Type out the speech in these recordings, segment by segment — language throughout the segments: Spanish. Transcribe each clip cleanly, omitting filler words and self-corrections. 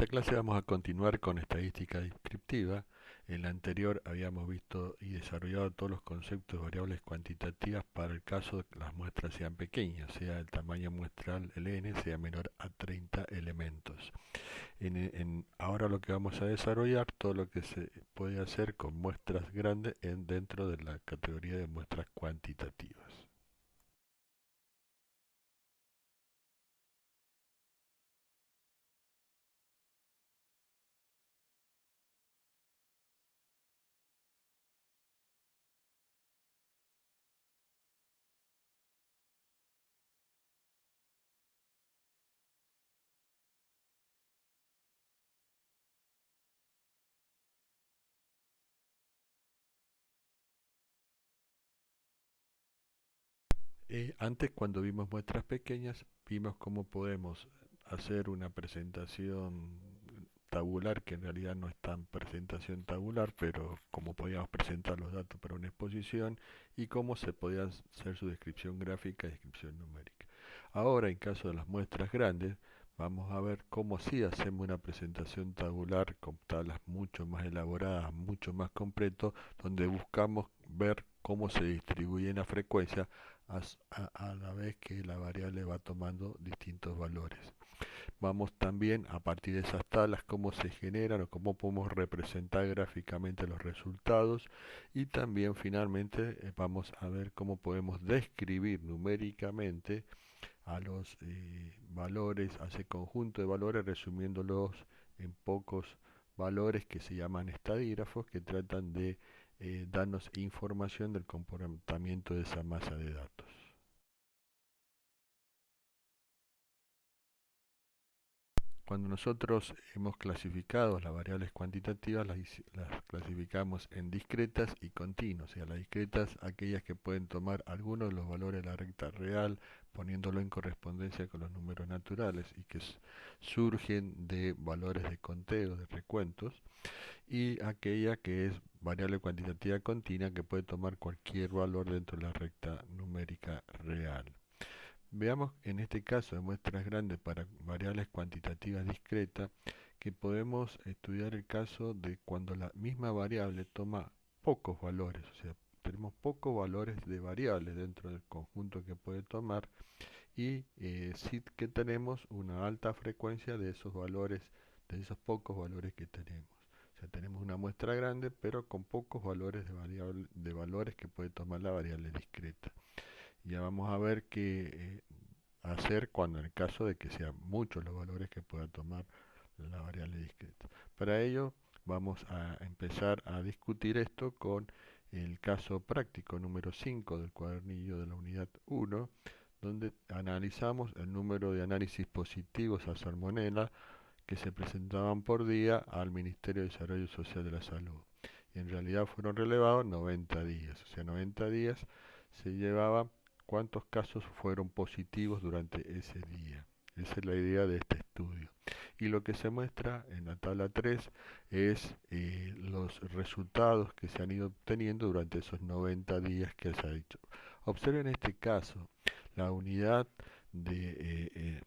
esta clase vamos a continuar con estadística descriptiva. En la anterior habíamos visto y desarrollado todos los conceptos de variables cuantitativas para el caso de que las muestras sean pequeñas, sea el tamaño muestral, el n, sea menor a 30 elementos. Ahora lo que vamos a desarrollar, todo lo que se puede hacer con muestras grandes dentro de la categoría de muestras cuantitativas. Antes, cuando vimos muestras pequeñas, vimos cómo podemos hacer una presentación tabular, que en realidad no es tan presentación tabular, pero cómo podíamos presentar los datos para una exposición y cómo se podía hacer su descripción gráfica y descripción numérica. Ahora, en caso de las muestras grandes, vamos a ver cómo sí hacemos una presentación tabular con tablas mucho más elaboradas, mucho más completo, donde buscamos ver cómo se distribuye la frecuencia a la vez que la variable va tomando distintos valores. Vamos también a partir de esas tablas cómo se generan o cómo podemos representar gráficamente los resultados y también finalmente vamos a ver cómo podemos describir numéricamente a los valores, a ese conjunto de valores resumiéndolos en pocos valores que se llaman estadígrafos que tratan de darnos información del comportamiento de esa masa de datos. Cuando nosotros hemos clasificado las variables cuantitativas, las clasificamos en discretas y continuas. O sea, las discretas, aquellas que pueden tomar algunos de los valores de la recta real, poniéndolo en correspondencia con los números naturales y que surgen de valores de conteo, de recuentos, y aquella que es variable cuantitativa continua, que puede tomar cualquier valor dentro de la recta numérica real. Veamos en este caso de muestras grandes para variables cuantitativas discretas que podemos estudiar el caso de cuando la misma variable toma pocos valores, o sea, tenemos pocos valores de variables dentro del conjunto que puede tomar y sí que tenemos una alta frecuencia de esos valores, de esos pocos valores que tenemos. O sea, tenemos una muestra grande pero con pocos valores de valores que puede tomar la variable discreta. Ya vamos a ver qué hacer cuando en el caso de que sean muchos los valores que pueda tomar la variable discreta. Para ello vamos a empezar a discutir esto con el caso práctico número 5 del cuadernillo de la unidad 1, donde analizamos el número de análisis positivos a salmonela que se presentaban por día al Ministerio de Desarrollo Social de la Salud. Y en realidad fueron relevados 90 días, o sea, 90 días se llevaba cuántos casos fueron positivos durante ese día. Esa es la idea de este estudio. Y lo que se muestra en la tabla 3 es los resultados que se han ido obteniendo durante esos 90 días que se ha dicho. Observen este caso, la unidad de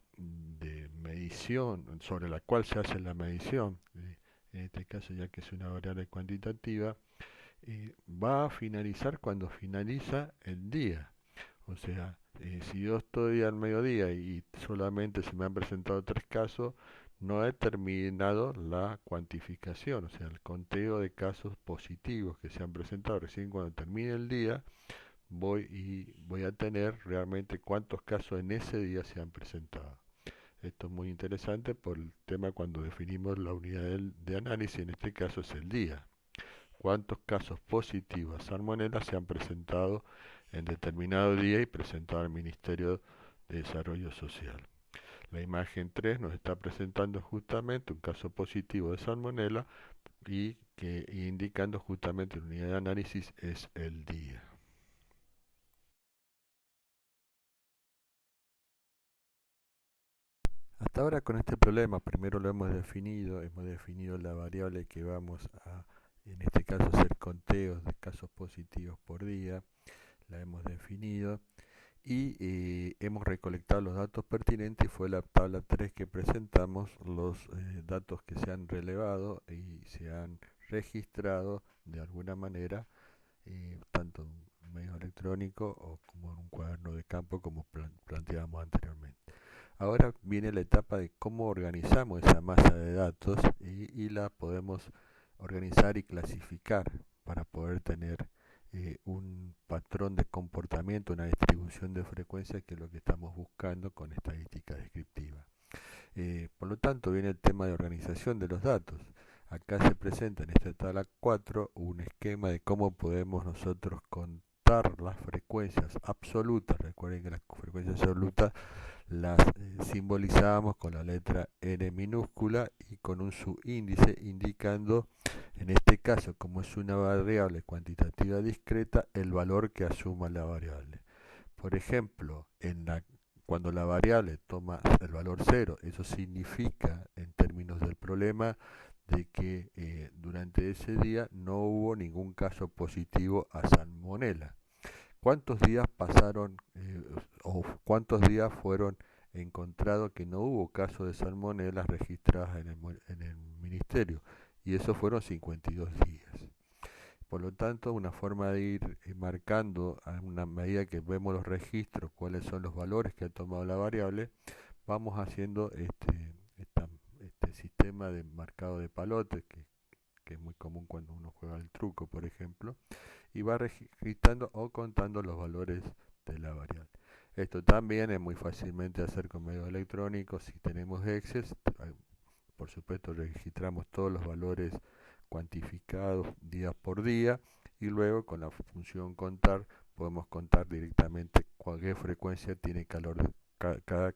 medición sobre la cual se hace la medición, en este caso ya que es una variable cuantitativa, va a finalizar cuando finaliza el día. O sea, si yo estoy al mediodía y solamente se me han presentado 3 casos, no he terminado la cuantificación, o sea, el conteo de casos positivos que se han presentado. Recién cuando termine el día, voy a tener realmente cuántos casos en ese día se han presentado. Esto es muy interesante por el tema cuando definimos la unidad de análisis, en este caso es el día. ¿Cuántos casos positivos a salmonela se han presentado en determinado día y presentado al Ministerio de Desarrollo Social? La imagen 3 nos está presentando justamente un caso positivo de salmonela y que indicando justamente la unidad de análisis es el día. Hasta ahora con este problema, primero lo hemos definido la variable que vamos a, en este caso, hacer conteos de casos positivos por día, la hemos definido, y hemos recolectado los datos pertinentes y fue la tabla 3 que presentamos los datos que se han relevado y se han registrado de alguna manera, tanto en medios electrónicos o como en un cuaderno de campo como planteábamos anteriormente. Ahora viene la etapa de cómo organizamos esa masa de datos y la podemos organizar y clasificar para poder tener un patrón de comportamiento, una distribución de frecuencia, que es lo que estamos buscando con estadística descriptiva. Por lo tanto, viene el tema de organización de los datos. Acá se presenta en esta tabla 4 un esquema de cómo podemos nosotros contar las frecuencias absolutas. Recuerden que las frecuencias absolutas las simbolizábamos con la letra n minúscula y con un subíndice indicando, en este caso, como es una variable cuantitativa discreta, el valor que asuma la variable. Por ejemplo, cuando la variable toma el valor 0, eso significa, en términos del problema, de que durante ese día no hubo ningún caso positivo a salmonela. ¿Cuántos días pasaron o cuántos días fueron encontrados que no hubo casos de salmonela registradas en el ministerio? Y eso fueron 52 días. Por lo tanto, una forma de ir marcando, a una medida que vemos los registros, cuáles son los valores que ha tomado la variable, vamos haciendo este sistema de marcado de palotes, que es muy común cuando uno juega al truco, por ejemplo, y va registrando o contando los valores de la variable. Esto también es muy fácilmente hacer con medios electrónicos. Si tenemos Excel, por supuesto registramos todos los valores cuantificados día por día y luego con la función contar podemos contar directamente cualquier frecuencia tiene cada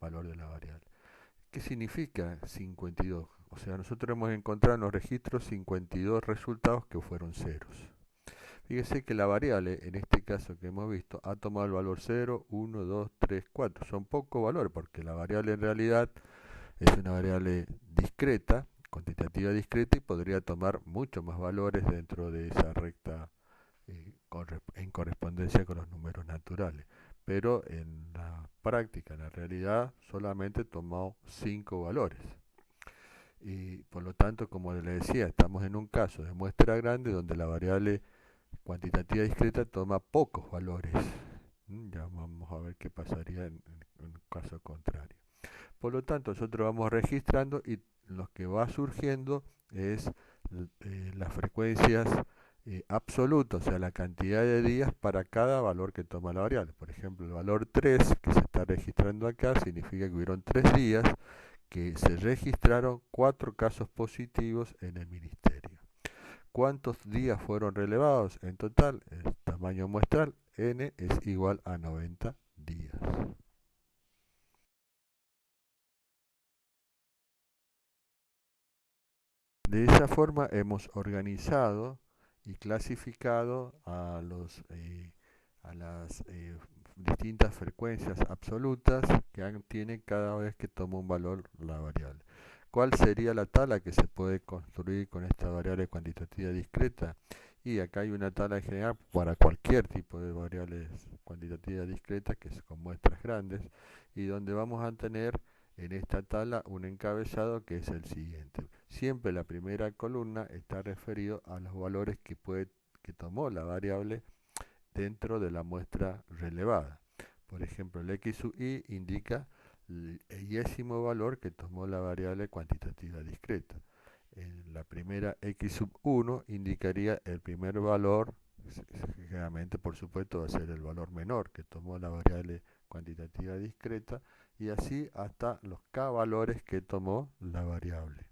valor de la variable. ¿Qué significa 52? O sea, nosotros hemos encontrado en los registros 52 resultados que fueron ceros. Fíjese que la variable, en este caso que hemos visto, ha tomado el valor 0, 1, 2, 3, 4. Son pocos valores porque la variable en realidad es una variable discreta, cuantitativa discreta, y podría tomar muchos más valores dentro de esa recta en correspondencia con los números naturales. Pero en la práctica, en la realidad, solamente tomó 5 valores. Y por lo tanto, como le decía, estamos en un caso de muestra grande donde la variable cuantitativa discreta toma pocos valores. Ya vamos a ver qué pasaría en un caso contrario. Por lo tanto, nosotros vamos registrando y lo que va surgiendo es las frecuencias absolutas, o sea, la cantidad de días para cada valor que toma la variable. Por ejemplo, el valor 3 que se está registrando acá significa que hubieron 3 días que se registraron 4 casos positivos en el ministerio. ¿Cuántos días fueron relevados? En total, el tamaño muestral n es igual a 90 días. De esa forma hemos organizado y clasificado a las distintas frecuencias absolutas que tiene cada vez que toma un valor la variable. ¿Cuál sería la tabla que se puede construir con esta variable cuantitativa discreta? Y acá hay una tabla en general para cualquier tipo de variables cuantitativas discretas, que es con muestras grandes, y donde vamos a tener en esta tabla un encabezado que es el siguiente. Siempre la primera columna está referido a los valores que tomó la variable dentro de la muestra relevada. Por ejemplo, el x sub i indica el yésimo valor que tomó la variable cuantitativa discreta. En la primera x sub 1 indicaría el primer valor, generalmente por supuesto va a ser el valor menor que tomó la variable cuantitativa discreta, y así hasta los k valores que tomó la variable.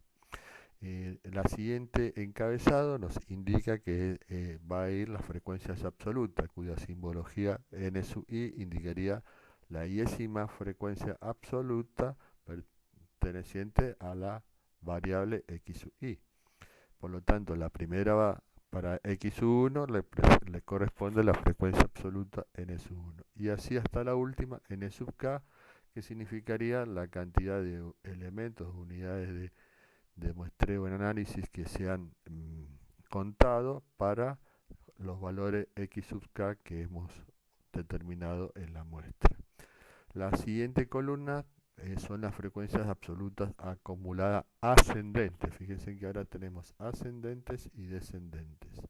La siguiente encabezado nos indica que va a ir las frecuencias absolutas, cuya simbología n sub i indicaría la yésima frecuencia absoluta perteneciente a la variable x sub i. Por lo tanto, la primera va para x sub 1 le corresponde la frecuencia absoluta n sub 1. Y así hasta la última, n sub k, que significaría la cantidad de elementos, unidades de muestreo en análisis que se han contado para los valores x sub k que hemos determinado en la muestra. La siguiente columna son las frecuencias absolutas acumuladas ascendentes. Fíjense que ahora tenemos ascendentes y descendentes.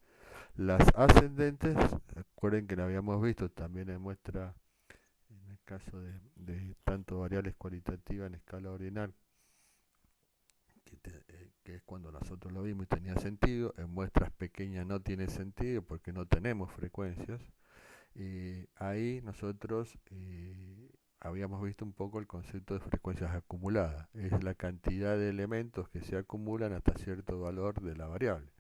Las ascendentes, recuerden que la habíamos visto también en muestra, en el caso de tanto variables cualitativas en escala ordinal, que es cuando nosotros lo vimos y tenía sentido. En muestras pequeñas no tiene sentido porque no tenemos frecuencias. Ahí nosotros habíamos visto un poco el concepto de frecuencias acumuladas. Es la cantidad de elementos que se acumulan hasta cierto valor de la variable.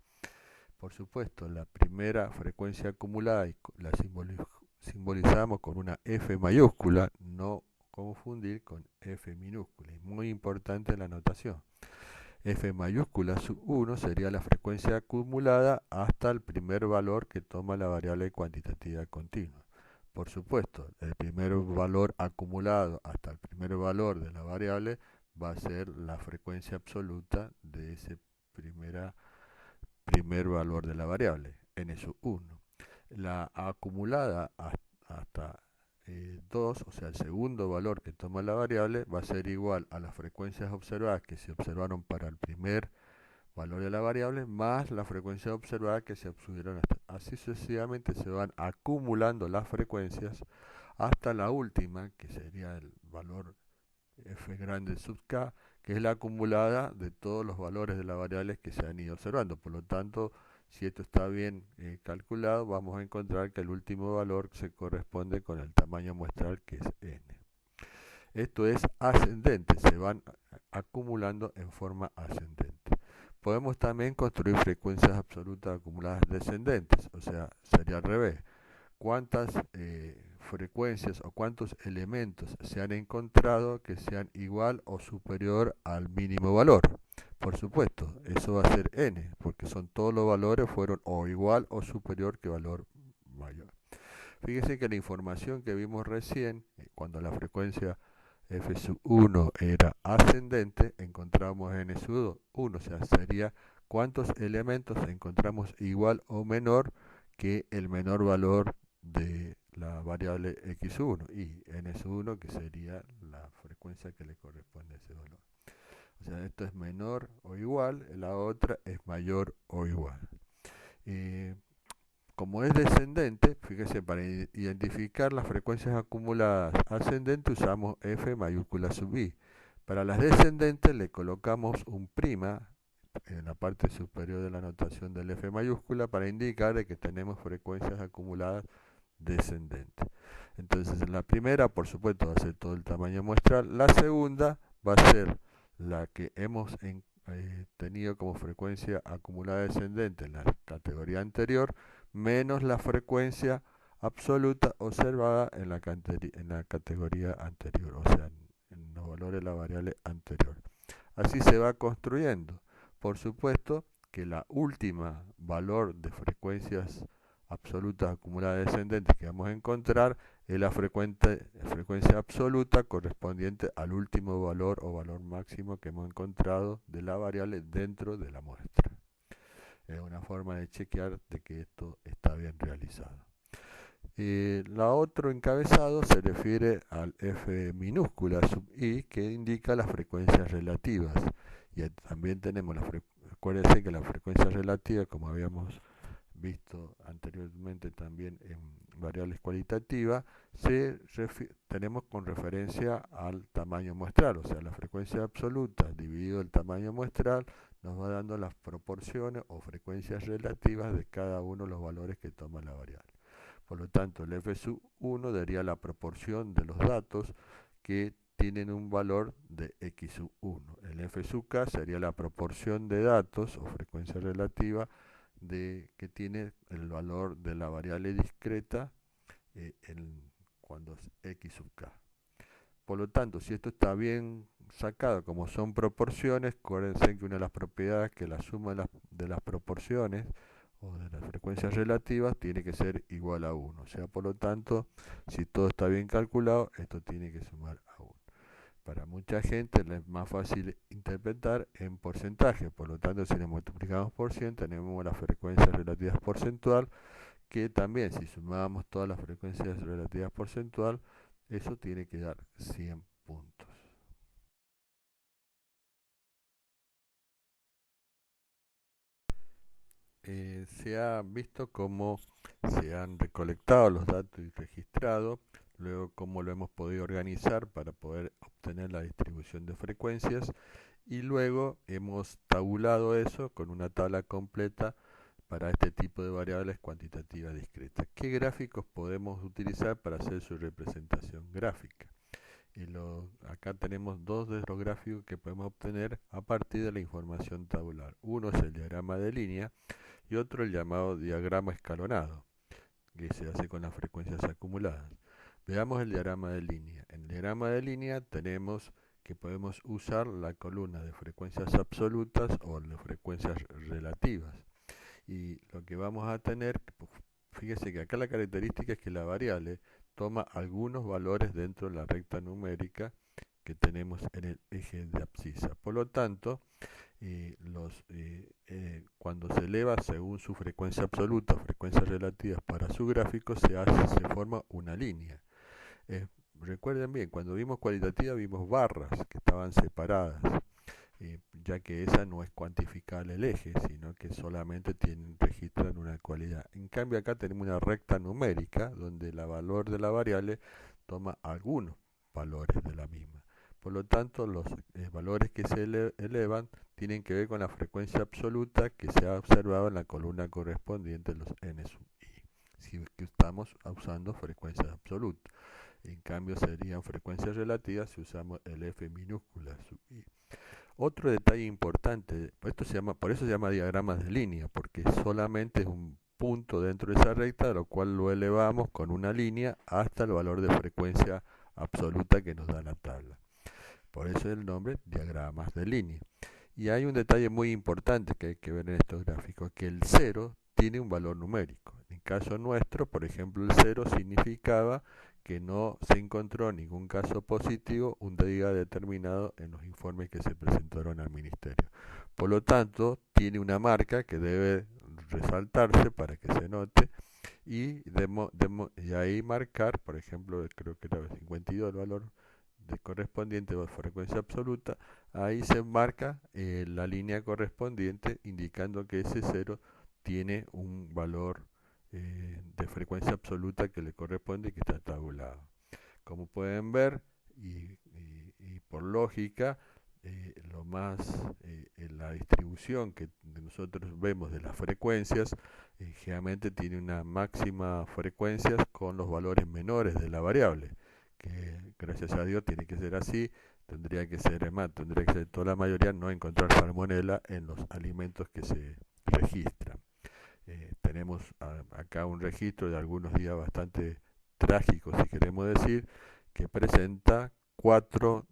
Por supuesto, la primera frecuencia acumulada la simbolizamos con una F mayúscula, no confundir con F minúscula. Es muy importante la notación. F mayúscula sub 1 sería la frecuencia acumulada hasta el primer valor que toma la variable cuantitativa continua. Por supuesto, el primer valor acumulado hasta el primer valor de la variable va a ser la frecuencia absoluta de ese primer valor de la variable, n sub 1. La acumulada hasta 2, o sea, el segundo valor que toma la variable, va a ser igual a las frecuencias observadas que se observaron para el primer valor de la variable, más la frecuencia observada que se obtuvieron hasta. Así sucesivamente se van acumulando las frecuencias hasta la última, que sería el valor f grande sub k, que es la acumulada de todos los valores de las variables que se han ido observando. Por lo tanto, si esto está bien calculado, vamos a encontrar que el último valor se corresponde con el tamaño muestral, que es n. Esto es ascendente, se van acumulando en forma ascendente. Podemos también construir frecuencias absolutas acumuladas descendentes, o sea, sería al revés. ¿Cuántas frecuencias o cuántos elementos se han encontrado que sean igual o superior al mínimo valor? Por supuesto, eso va a ser n, porque son todos los valores fueron o igual o superior que valor mayor. Fíjense que la información que vimos recién, cuando la frecuencia f sub 1 era ascendente, encontramos n sub 1, o sea, sería cuántos elementos encontramos igual o menor que el menor valor de la variable x1 y n1, que sería la frecuencia que le corresponde a ese valor. O sea, esto es menor o igual, la otra es mayor o igual. Como es descendente, fíjese, para identificar las frecuencias acumuladas ascendentes usamos f mayúscula sub i. Para las descendentes le colocamos un prima en la parte superior de la notación del f mayúscula para indicar de que tenemos frecuencias acumuladas descendentes. Entonces, la primera, por supuesto, va a ser todo el tamaño muestral. La segunda va a ser la que hemos tenido como frecuencia acumulada descendente en la categoría anterior, menos la frecuencia absoluta observada en la categoría anterior, o sea, en los valores de la variable anterior. Así se va construyendo. Por supuesto que la última valor de frecuencias absolutas acumuladas descendentes que vamos a encontrar es la frecuencia absoluta correspondiente al último valor o valor máximo que hemos encontrado de la variable dentro de la muestra. Es una forma de chequear de que esto está bien realizado. La otro encabezado se refiere al f minúscula sub i, que indica las frecuencias relativas. Y también tenemos acuérdense que la frecuencia relativa, como habíamos visto anteriormente también en variables cualitativas, tenemos con referencia al tamaño muestral, o sea, la frecuencia absoluta dividido el tamaño muestral nos va dando las proporciones o frecuencias relativas de cada uno de los valores que toma la variable. Por lo tanto, el f sub 1 daría la proporción de los datos que tienen un valor de x sub 1. El f sub k sería la proporción de datos o frecuencia relativa que tiene el valor de la variable discreta cuando es x sub k. Por lo tanto, si esto está bien sacado, como son proporciones, acuérdense que una de las propiedades que la suma de las proporciones o de las frecuencias relativas tiene que ser igual a 1. O sea, por lo tanto, si todo está bien calculado, esto tiene que sumar a 1. Para mucha gente es más fácil interpretar en porcentaje. Por lo tanto, si le multiplicamos por 100, tenemos la frecuencia relativa porcentual, que también si sumamos todas las frecuencias relativas porcentual, eso tiene que dar 100 puntos. Se ha visto cómo se han recolectado los datos y registrado, luego cómo lo hemos podido organizar para poder obtener la distribución de frecuencias y luego hemos tabulado eso con una tabla completa para este tipo de variables cuantitativas discretas. ¿Qué gráficos podemos utilizar para hacer su representación gráfica? Acá tenemos dos de los gráficos que podemos obtener a partir de la información tabular. Uno es el diagrama de línea y otro el llamado diagrama escalonado, que se hace con las frecuencias acumuladas. Veamos el diagrama de línea. En el diagrama de línea tenemos que podemos usar la columna de frecuencias absolutas o de frecuencias relativas. Y lo que vamos a tener, fíjese que acá la característica es que la variable toma algunos valores dentro de la recta numérica que tenemos en el eje de abscisa. Por lo tanto, cuando se eleva según su frecuencia absoluta o frecuencias relativas para su gráfico, se forma una línea. Recuerden bien, cuando vimos cualitativa vimos barras que estaban separadas, ya que esa no es cuantificable el eje, sino que solamente registran una cualidad. En cambio acá tenemos una recta numérica donde el valor de la variable toma algunos valores de la misma. Por lo tanto, los valores que se elevan tienen que ver con la frecuencia absoluta que se ha observado en la columna correspondiente, los n sub i, si que estamos usando frecuencias absolutas. En cambio serían frecuencias relativas si usamos el f minúscula sub i. Otro detalle importante, por eso se llama diagramas de línea, porque solamente es un punto dentro de esa recta, lo cual lo elevamos con una línea hasta el valor de frecuencia absoluta que nos da la tabla. Por eso el nombre, diagramas de línea. Y hay un detalle muy importante que hay que ver en estos gráficos, que el 0 tiene un valor numérico. En el caso nuestro, por ejemplo, el 0 significaba que no se encontró ningún caso positivo un día determinado en los informes que se presentaron al ministerio. Por lo tanto, tiene una marca que debe resaltarse para que se note y ahí marcar, por ejemplo, creo que era 52 el valor correspondiente a frecuencia absoluta, ahí se marca la línea correspondiente indicando que ese 0 tiene un valor de frecuencia absoluta que le corresponde y que está tabulado. Como pueden ver, y por lógica, la distribución que nosotros vemos de las frecuencias, generalmente tiene una máxima frecuencia con los valores menores de la variable, que gracias a Dios tiene que ser así, tendría que ser toda la mayoría no encontrar salmonela en los alimentos que se registran. Tenemos acá un registro de algunos días bastante trágicos, si queremos decir, que presenta 4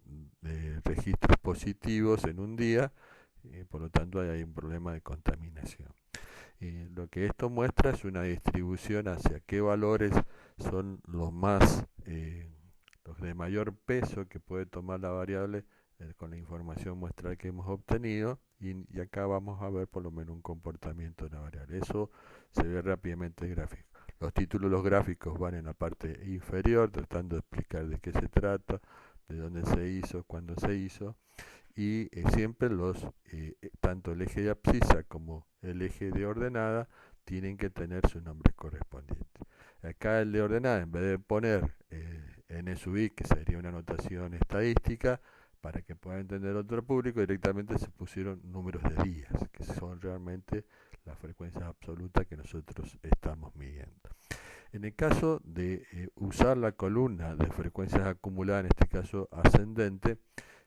registros positivos en un día, por lo tanto hay un problema de contaminación. Lo que esto muestra es una distribución hacia qué valores son los de mayor peso que puede tomar la variable con la información muestral que hemos obtenido, y acá vamos a ver por lo menos un comportamiento de la variable. Eso se ve rápidamente en el gráfico. Los títulos de los gráficos van en la parte inferior, tratando de explicar de qué se trata, de dónde se hizo, cuándo se hizo, y siempre tanto el eje de abscisa como el eje de ordenada tienen que tener su nombre correspondiente. Acá el de ordenada, en vez de poner n sub i, que sería una notación estadística, para que pueda entender otro público, directamente se pusieron números de días, que son realmente las frecuencias absolutas que nosotros estamos midiendo. En el caso de usar la columna de frecuencias acumuladas, en este caso ascendente,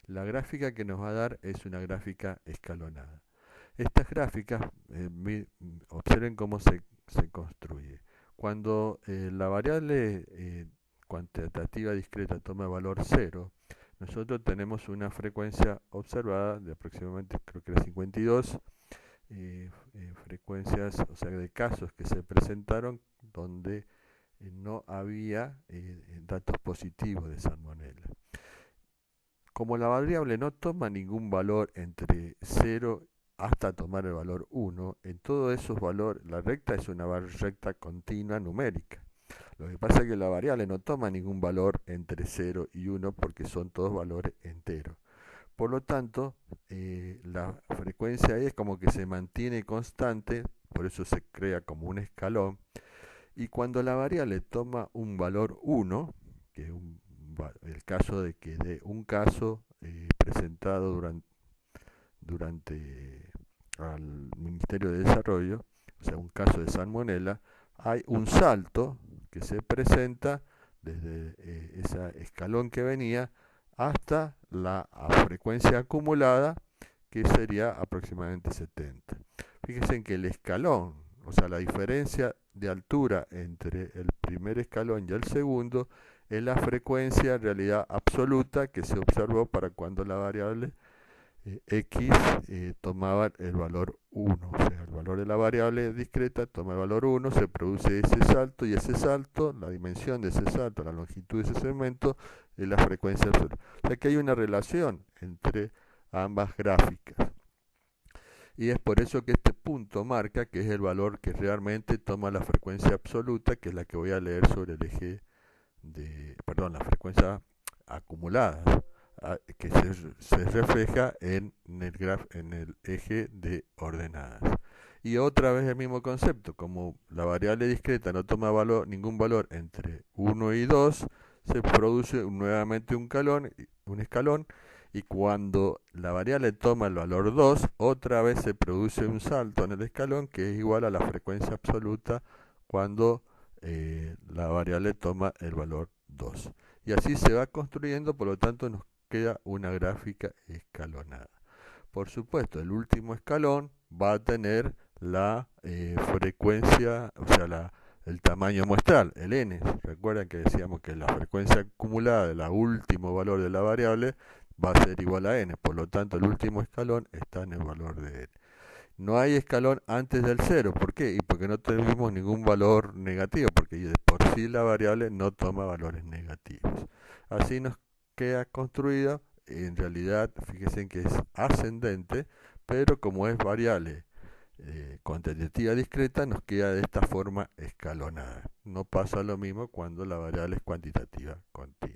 la gráfica que nos va a dar es una gráfica escalonada. Estas gráficas, observen cómo se construye. Cuando la variable cuantitativa discreta toma valor 0, nosotros tenemos una frecuencia observada de aproximadamente, creo que era 52, frecuencias, o sea, de casos que se presentaron donde no había datos positivos de salmonella. Como la variable no toma ningún valor entre 0 hasta tomar el valor 1, en todos esos valores, la recta es una recta continua numérica. Lo que pasa es que la variable no toma ningún valor entre 0 y 1 porque son todos valores enteros. Por lo tanto, la frecuencia ahí es como que se mantiene constante, por eso se crea como un escalón. Y cuando la variable toma un valor 1, que es el caso de que de un caso presentado durante al Ministerio de Desarrollo, o sea, un caso de salmonela, hay un salto que se presenta desde ese escalón que venía hasta la frecuencia acumulada, que sería aproximadamente 70. Fíjense en que el escalón, o sea, la diferencia de altura entre el primer escalón y el segundo, es la frecuencia en realidad absoluta que se observó para cuando la variable x tomaba el valor 1, o sea, el valor de la variable discreta toma el valor 1, se produce ese salto y ese salto, la dimensión de ese salto, la longitud de ese segmento, es la frecuencia absoluta. O sea que hay una relación entre ambas gráficas. Y es por eso que este punto marca que es el valor que realmente toma la frecuencia absoluta, que es la que voy a leer sobre el eje perdón, la frecuencia acumulada, que se refleja en el eje de ordenadas. Y otra vez el mismo concepto, como la variable discreta no toma ningún valor entre 1 y 2, se produce nuevamente un escalón, y cuando la variable toma el valor 2, otra vez se produce un salto en el escalón que es igual a la frecuencia absoluta cuando la variable toma el valor 2. Y así se va construyendo, por lo tanto nos queda una gráfica escalonada. Por supuesto, el último escalón va a tener la frecuencia, o sea, el tamaño muestral, el n. Recuerden que decíamos que la frecuencia acumulada del último valor de la variable va a ser igual a n. Por lo tanto, el último escalón está en el valor de n. No hay escalón antes del 0. ¿Por qué? Y porque no tenemos ningún valor negativo, porque de por sí la variable no toma valores negativos. Así nos queda construida, en realidad, fíjense que es ascendente, pero como es variable cuantitativa discreta, nos queda de esta forma escalonada. No pasa lo mismo cuando la variable es cuantitativa continua.